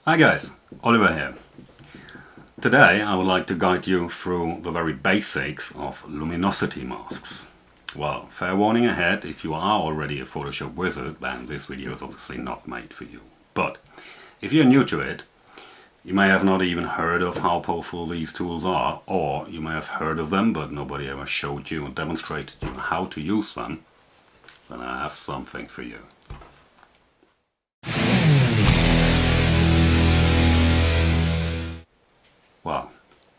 Hi guys, Oliver here. Today I would like to guide you through the very basics of luminosity masks. Well, fair warning ahead, if you are already a Photoshop wizard, then this video is obviously not made for you. But if you're new to it, you may have not even heard of how powerful these tools are, or you may have heard of them but nobody ever showed you or demonstrated you how to use them, then I have something for you. Well,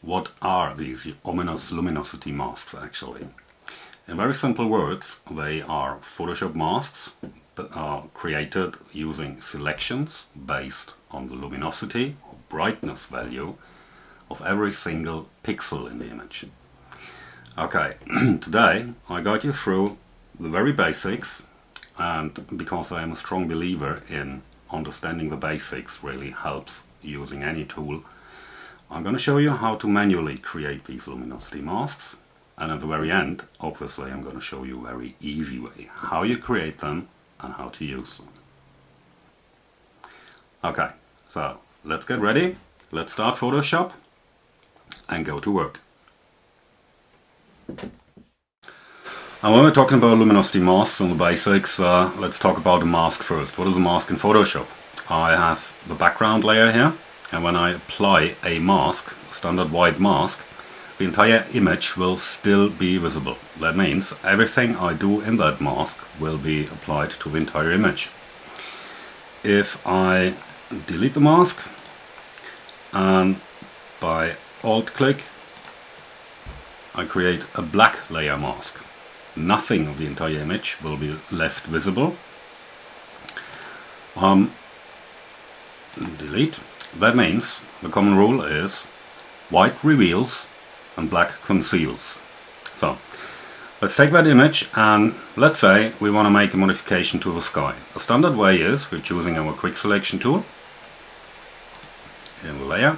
what are these ominous luminosity masks actually? In very simple words, they are Photoshop masks that are created using selections based on the luminosity or brightness value of every single pixel in the image. Okay, today I guide you through the very basics, and because I am a strong believer in understanding the basics really helps using any tool, I'm going to show you how to manually create these luminosity masks, and at the very end, obviously, I'm going to show you a very easy way how you create them and how to use them. Okay, so let's get ready, let's start Photoshop and go to work. And when we're talking about luminosity masks and the basics, let's talk about a mask first. What is a mask in Photoshop? I have the background layer here. And when I apply a mask, standard white mask, the entire image will still be visible. That means everything I do in that mask will be applied to the entire image. If I delete the mask and by alt click I create a black layer mask, nothing of the entire image will be left visible. Delete. That means the common rule is white reveals and black conceals. So let's take that image and let's say we want to make a modification to the sky. The standard way is we're choosing our quick selection tool in the layer,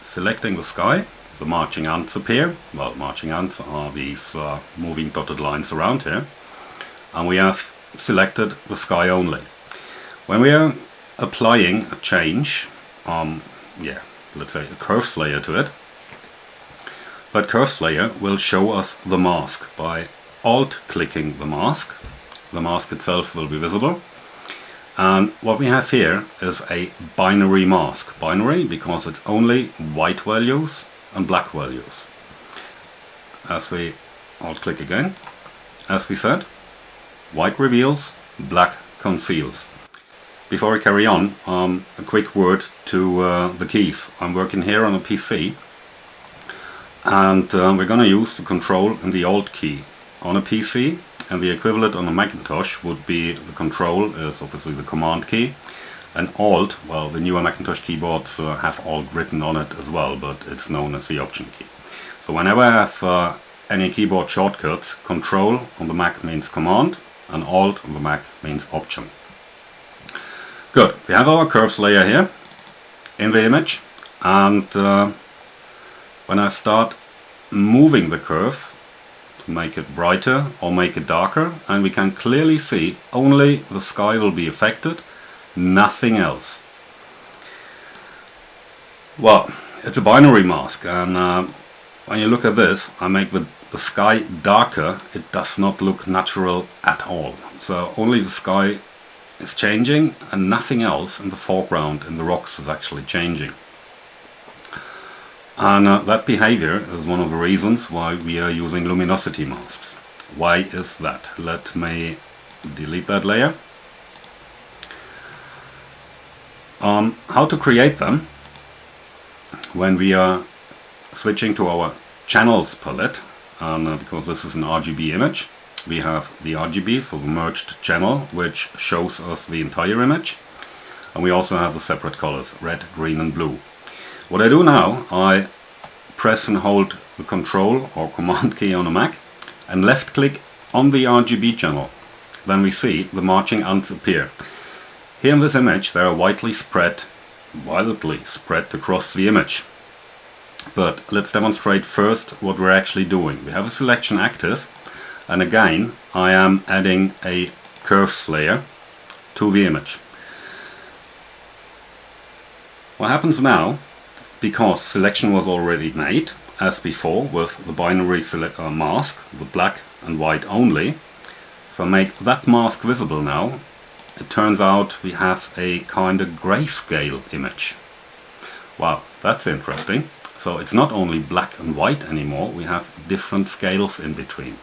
selecting the sky, the marching ants appear. Well, marching ants are these moving dotted lines around here, and we have selected the sky only. When we are applying a change, let's say a curves layer to it, that curves layer will show us the mask. By alt clicking the mask itself will be visible, and what we have here is a binary mask. Binary because it's only white values and black values. As we alt click again, as we said, white reveals, black conceals. Before we carry on, a quick word to the keys. I'm working here on a PC, and we're going to use the control and the alt key on a PC, and the equivalent on a Macintosh would be the control is obviously the command key, and alt, well, the newer Macintosh keyboards have alt written on it as well, but it's known as the option key. So whenever I have any keyboard shortcuts, control on the Mac means command and alt on the Mac means option. Good, we have our curves layer here in the image, and when I start moving the curve to make it brighter or make it darker, and we can clearly see only the sky will be affected, nothing else. Well, it's a binary mask, and when you look at this, I make the sky darker, it does not look natural at all. So only the sky is changing and nothing else in the foreground in the rocks is actually changing. And that behavior is one of the reasons why we are using luminosity masks. Why is that? Let me delete that layer. How to create them when we are switching to our channels palette, and because this is an RGB image, we have the RGB, so the merged channel, which shows us the entire image, and we also have the separate colors, red, green and blue. What I do now, I press and hold the control or command key on a Mac and left click on the RGB channel. Then we see the marching ants appear. Here in this image they are wildly spread across the image. But let's demonstrate first what we're actually doing. We have a selection active, and again I am adding a curves layer to the image. What happens now, because selection was already made, as before with the binary mask, the black and white only, if I make that mask visible now, it turns out we have a kind of grayscale image. Wow, that's interesting. So it's not only black and white anymore, we have different scales in between.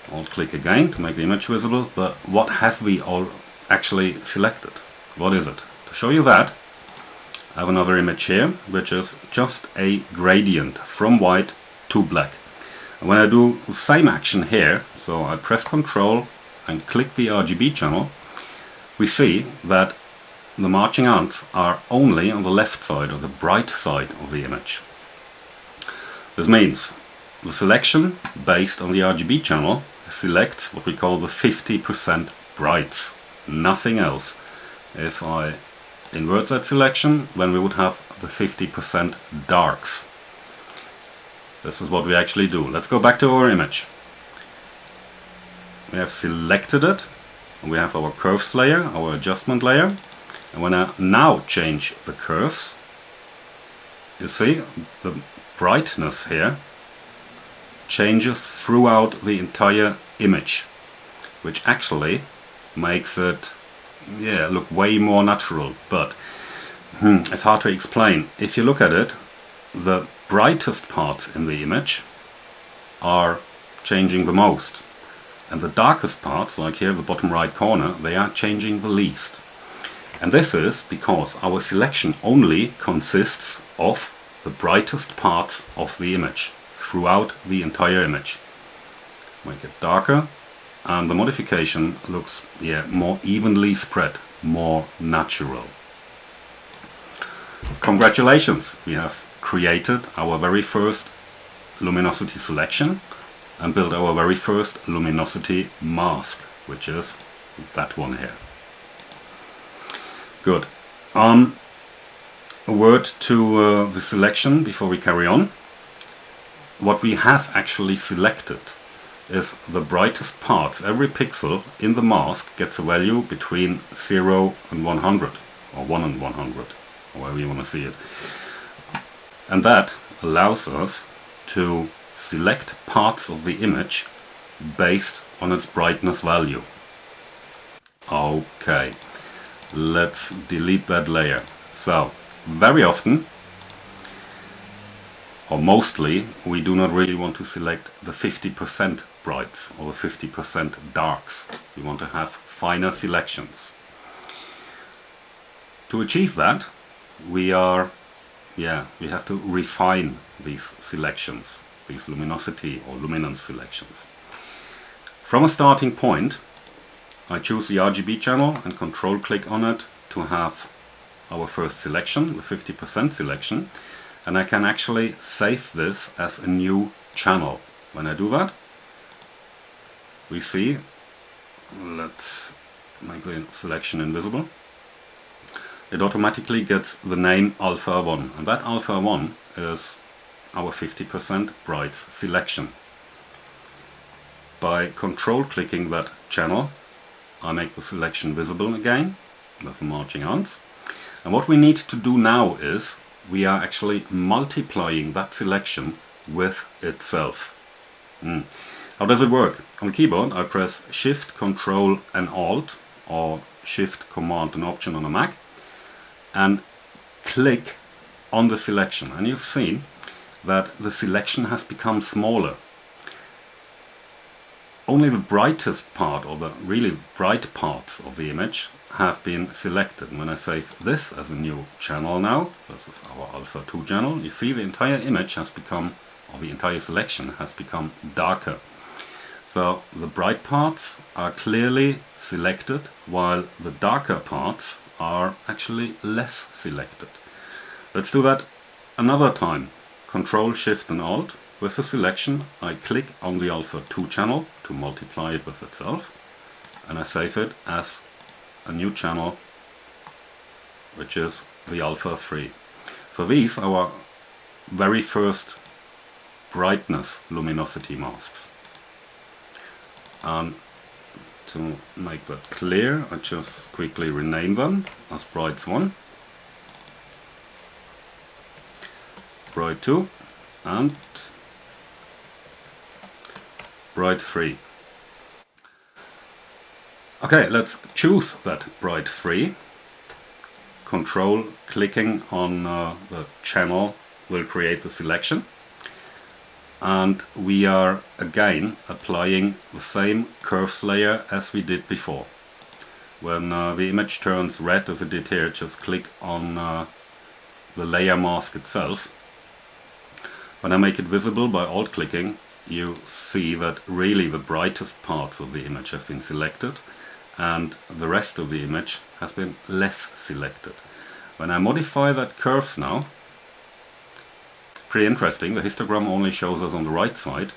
I'll click again to make the image visible, but what have we all actually selected? What is it? To show you that, I have another image here, which is just a gradient from white to black. And when I do the same action here, so I press Ctrl and click the RGB channel, we see that the marching ants are only on the left side, or the bright side of the image. This means the selection based on the RGB channel selects what we call the 50% brights, nothing else. If I invert that selection, then we would have the 50% darks. This is what we actually do. Let's go back to our image. We have selected it, and we have our curves layer, our adjustment layer, and when I now change the curves, you see the brightness here changes throughout the entire image, which actually makes it look way more natural, but it's hard to explain. If you look at it, the brightest parts in the image are changing the most, and the darkest parts, like here the bottom right corner, they are changing the least. And this is because our selection only consists of the brightest parts of the image throughout the entire image. Make it darker, and the modification looks more evenly spread, more natural. Congratulations, we have created our very first luminosity selection and built our very first luminosity mask, which is that one here. Good. A word to the selection before we carry on. What we have actually selected is the brightest parts. Every pixel in the mask gets a value between 0 and 100, or 1 and 100, however you want to see it. And that allows us to select parts of the image based on its brightness value. Okay, let's delete that layer. So, very often, or mostly, we do not really want to select the 50% brights or the 50% darks. We want to have finer selections. To achieve that, we have to refine these selections, these luminosity or luminance selections. From a starting point, I choose the RGB channel and control click on it to have our first selection, the 50% selection, and I can actually save this as a new channel. When I do that, we see, let's make the selection invisible, it automatically gets the name alpha 1, and that alpha 1 is our 50% brights selection. By control clicking that channel, I make the selection visible again with the marching ants. And what we need to do now is we are actually multiplying that selection with itself. How does it work? On the keyboard I press Shift, Control and Alt, or Shift, Command and Option on a Mac, and click on the selection, and you've seen that the selection has become smaller. Only the brightest part, or the really bright parts of the image, have been selected. And when I save this as a new channel now, this is our alpha 2 channel, you see the entire image has become, or the entire selection has become darker. So the bright parts are clearly selected, while the darker parts are actually less selected. Let's do that another time. Control, Shift and Alt. With the selection, I click on the alpha 2 channel to multiply it with itself, and I save it as a new channel, which is the alpha 3. So these are our very first brightness luminosity masks. And to make that clear, I just quickly rename them as brights 1 bright 2 and bright 3. Okay, let's choose that bright 3. Control clicking on the channel will create the selection. And we are again applying the same curves layer as we did before. When the image turns red as it did here, just click on the layer mask itself. When I make it visible by alt clicking, you see that really the brightest parts of the image have been selected and the rest of the image has been less selected. When I modify that curve now, pretty interesting, the histogram only shows us on the right side,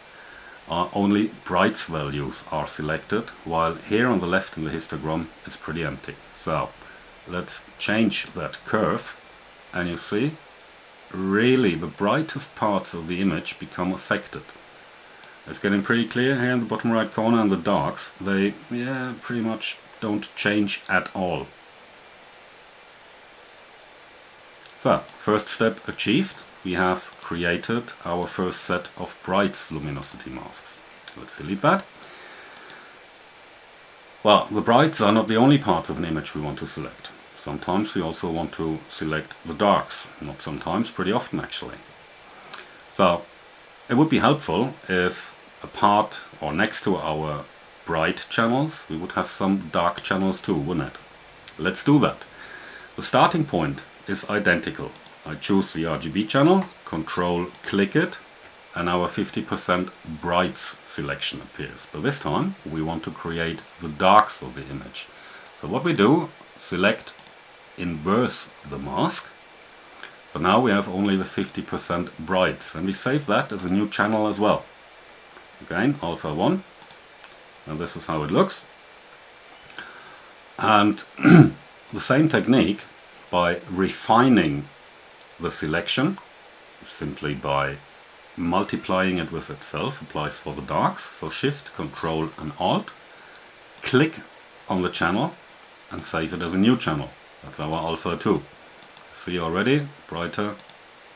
only brights values are selected, while here on the left in the histogram it's pretty empty. So let's change that curve and you see really the brightest parts of the image become affected. It's getting pretty clear here in the bottom right corner, and the darks, they pretty much don't change at all. So, first step achieved. We have created our first set of brights luminosity masks. Let's delete that. Well, the brights are not the only parts of an image we want to select. Sometimes we also want to select the darks. Not sometimes, pretty often actually. So, it would be helpful if a part or next to our bright channels we would have some dark channels too, wouldn't it? Let's do that. The starting point is identical. I choose the RGB channel, control click it, and our 50% brights selection appears. But this time we want to create the darks of the image. So what we do, select inverse the mask. So now we have only the 50% brights, and we save that as a new channel as well. Again, alpha 1, and this is how it looks. And the same technique, by refining the selection, simply by multiplying it with itself, applies for the darks. So Shift, Control and Alt, click on the channel and save it as a new channel. That's our alpha 2. See already, brighter,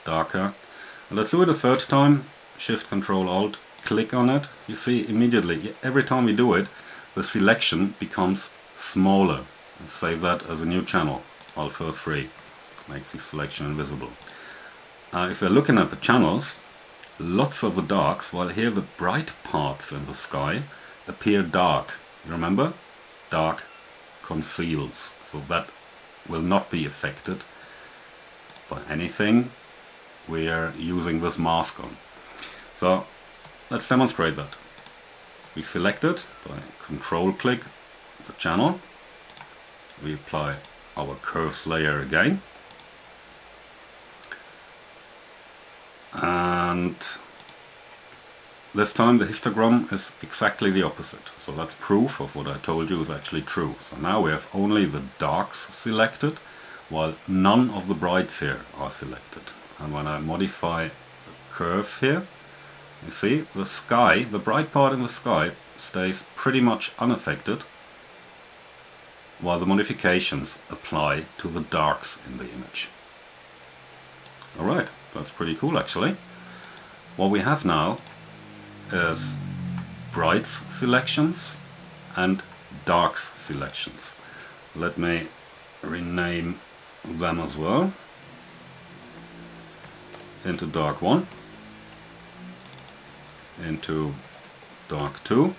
darker. And let's do it a third time. Shift, Control, Alt, click on it. You see immediately, every time we do it, the selection becomes smaller. And save that as a new channel, alpha 3. Make the selection invisible. If we're looking at the channels, lots of the darks, while here the bright parts in the sky appear dark. You remember? Dark conceals. So that will not be affected by anything we are using this mask on. So let's demonstrate that. We select it by control click the channel. We apply our curves layer again. And this time the histogram is exactly the opposite. So that's proof of what I told you is actually true. So now we have only the darks selected, while none of the brights here are selected. And when I modify the curve here, you see the sky, the bright part in the sky stays pretty much unaffected, while the modifications apply to the darks in the image. Alright, that's pretty cool actually. What we have now is brights selections and darks selections. Let me rename them as well into dark 1, into dark 2,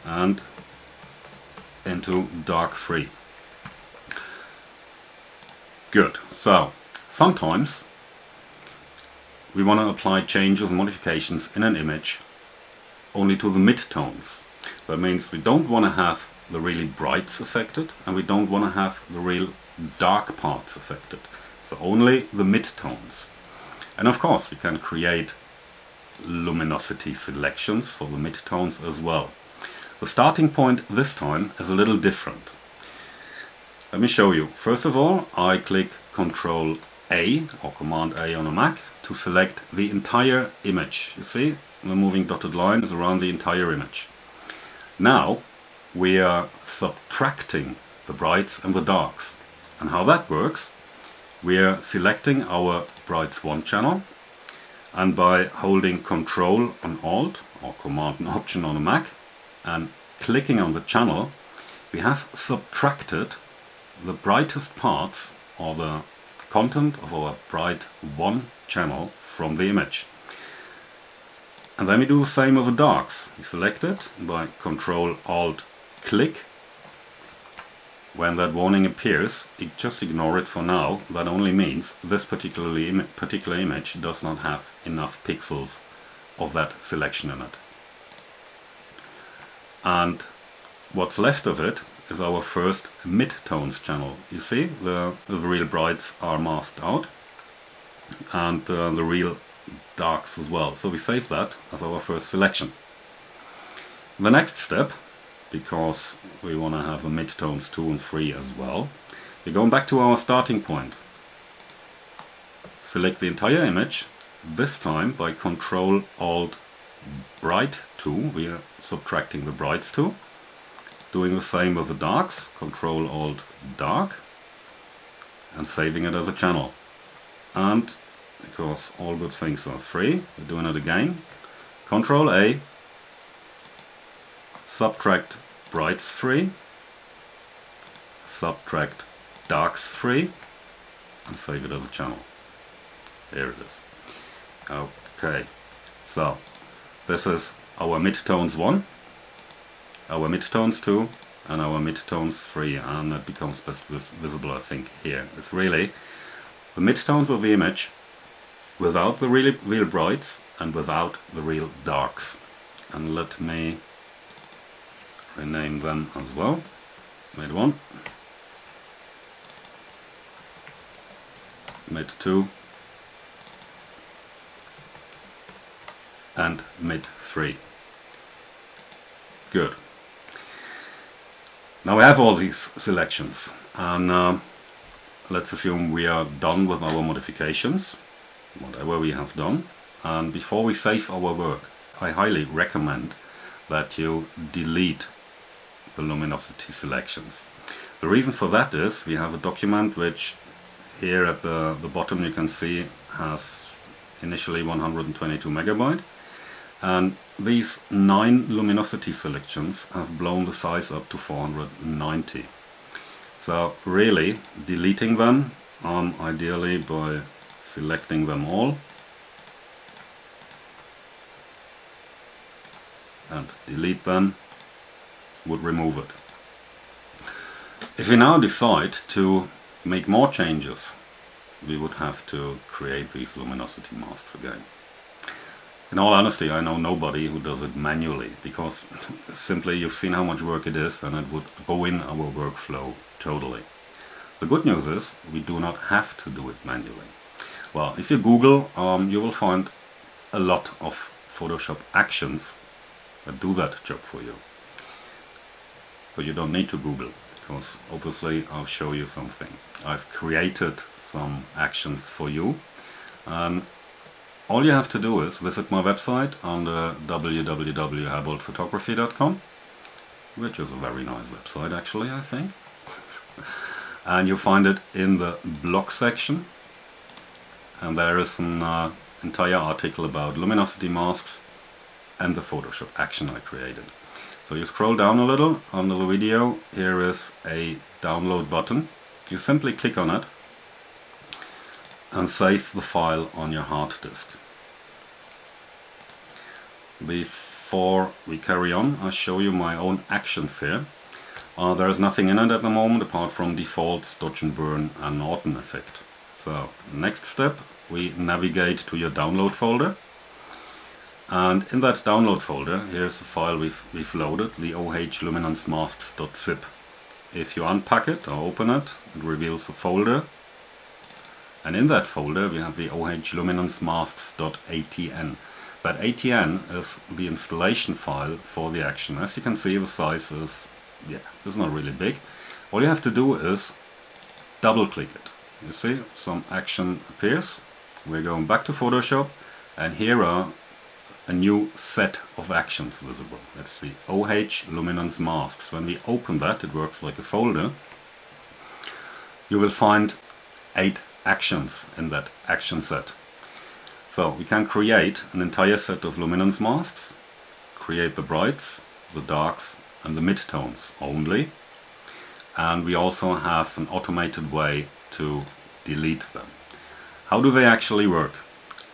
and into dark 3. Good. So sometimes we want to apply changes and modifications in an image only to the midtones. That means we don't want to have the really brights affected, and we don't want to have the real dark parts affected. So only the midtones. And of course we can create luminosity selections for the midtones as well. The starting point this time is a little different. Let me show you. First of all, I click Control A or Command A on a Mac to select the entire image. You see, the moving dotted line is around the entire image. Now we are subtracting the brights and the darks. And how that works, we are selecting our Brights 1 channel, and by holding Control and Alt or Command and Option on a Mac and clicking on the channel, we have subtracted the brightest parts or the content of our Bright 1 channel from the image. And then we do the same with the darks. We select it by Control Alt click. When that warning appears, just ignore it for now. That only means this particular image does not have enough pixels of that selection in it. And what's left of it is our first mid-tones channel. You see, the real brights are masked out, and the real darks as well. So we save that as our first selection. The next step, because we want to have the mid-tones 2 and 3 as well, we're going back to our starting point. Select the entire image, this time by Control Alt Bright 2, we are subtracting the brights 2. Doing the same with the darks, Control Alt Dark, and saving it as a channel. And because all good things are free, we're doing it again. Control A, subtract brights 3, subtract darks 3, and save it as a channel. Here it is. Okay, so this is our midtones 1, our midtones 2, and our midtones 3, and that becomes best visible, I think, here. It's really the midtones of the image without the real brights and without the real darks. And let me rename them as well. Mid 1, mid 2, and mid 3. Good. Now we have all these selections, and let's assume we are done with our modifications, whatever we have done. And before we save our work, I highly recommend that you delete the luminosity selections. The reason for that is we have a document which here at the bottom you can see has initially 122 megabyte, and these 9 luminosity selections have blown the size up to 490. So really deleting them, ideally by selecting them all and delete them, would remove it. If we now decide to make more changes, we would have to create these luminosity masks again. In all honesty, I know nobody who does it manually, because simply you've seen how much work it is, and it would ruin our workflow totally. The good news is we do not have to do it manually. Well, if you Google, you will find a lot of Photoshop actions that do that job for you. But you don't need to Google, because obviously I'll show you something. I've created some actions for you, and all you have to do is visit my website on the www.herboldphotography.com, which is a very nice website actually, I think. And you'll find it in the blog section, and there is an entire article about luminosity masks and the Photoshop action I created. So you scroll down a little under the video, here is a download button. You simply click on it and save the file on your hard disk. Before we carry on, I'll show you my own actions here. There is nothing in it at the moment apart from defaults, dodge and burn and Norton effect. So next step, we navigate to your download folder, and in that download folder here's a file we've loaded, the ohluminancemask.zip. If you unpack it or open it, it reveals a folder, and in that folder we have the ohluminancemask.atn. That ATN is the installation file for the action. As you can see, the size is, it's not really big. All you have to do is double click it. You see, some action appears. We're going back to Photoshop, and here are a new set of actions visible. That's the OH Luminance Masks. When we open that, it works like a folder. You will find 8 actions in that action set. So we can create an entire set of luminance masks, create the brights, the darks and the midtones only, and we also have an automated way to delete them. How do they actually work?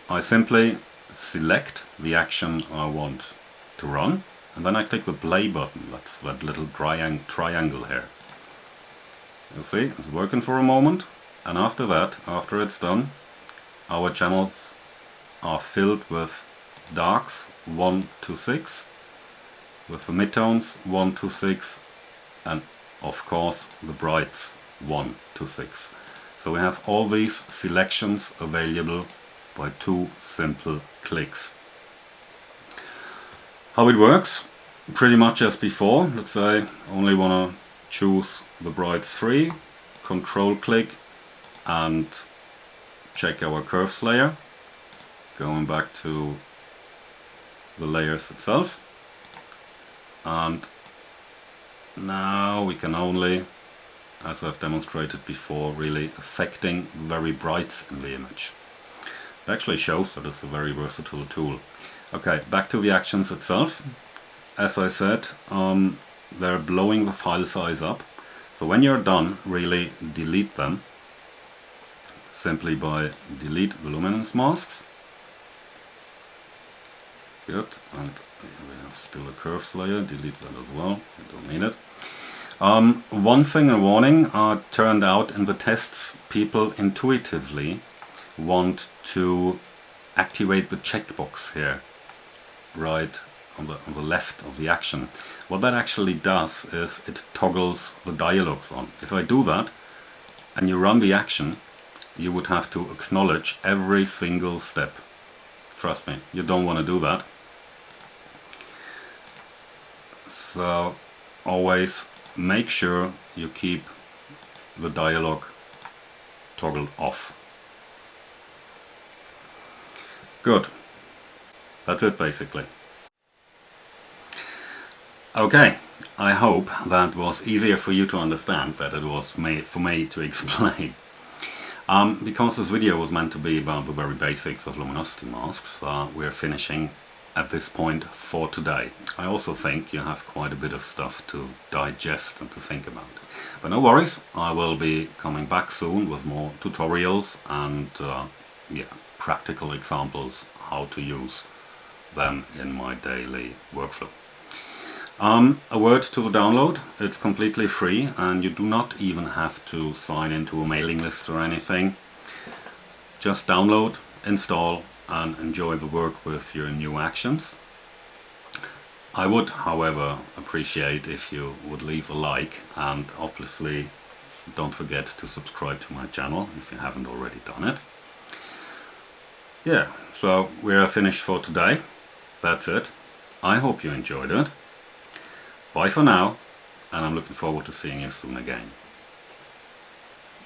I simply select the action I want to run, and then I click the play button. That's that little triangle here. You see, it's working for a moment, and after that, after it's done, our channels are filled with darks 1 to 6, with the midtones 1 to 6, and of course the brights 1 to 6. So we have all these selections available by 2 simple clicks. How it works? Pretty much as before. Let's say I only want to choose the brights 3, control click and check our curves layer. Going back to the layers itself, and now we can only, as I've demonstrated before, really affecting the very brights in the image. It actually shows that it's a very versatile tool. Okay, back to the actions itself. As I said, they're blowing the file size up. So when you're done, really delete them simply by delete the luminance masks. Good, and we have still a curves layer, delete that as well, we don't need it. One thing, a warning, turned out in the tests, people intuitively want to activate the checkbox here, right on the left of the action. What that actually does is it toggles the dialogues on. If I do that and you run the action, you would have to acknowledge every single step. Trust me, you don't want to do that. So always make sure you keep the dialogue toggled off. Good. That's it basically. Okay, I hope that was easier for you to understand than it was for me to explain. Because this video was meant to be about the very basics of luminosity masks, we're finishing at this point for today. I also think you have quite a bit of stuff to digest and to think about. But no worries, I will be coming back soon with more tutorials and practical examples how to use them in my daily workflow. A word to the download, it's completely free and you do not even have to sign into a mailing list or anything. Just download, install and enjoy the work with your new actions. I would, however, appreciate if you would leave a like, and obviously don't forget to subscribe to my channel if you haven't already done it. Yeah, so we are finished for today. That's it. I hope you enjoyed it. Bye for now, and I'm looking forward to seeing you soon again.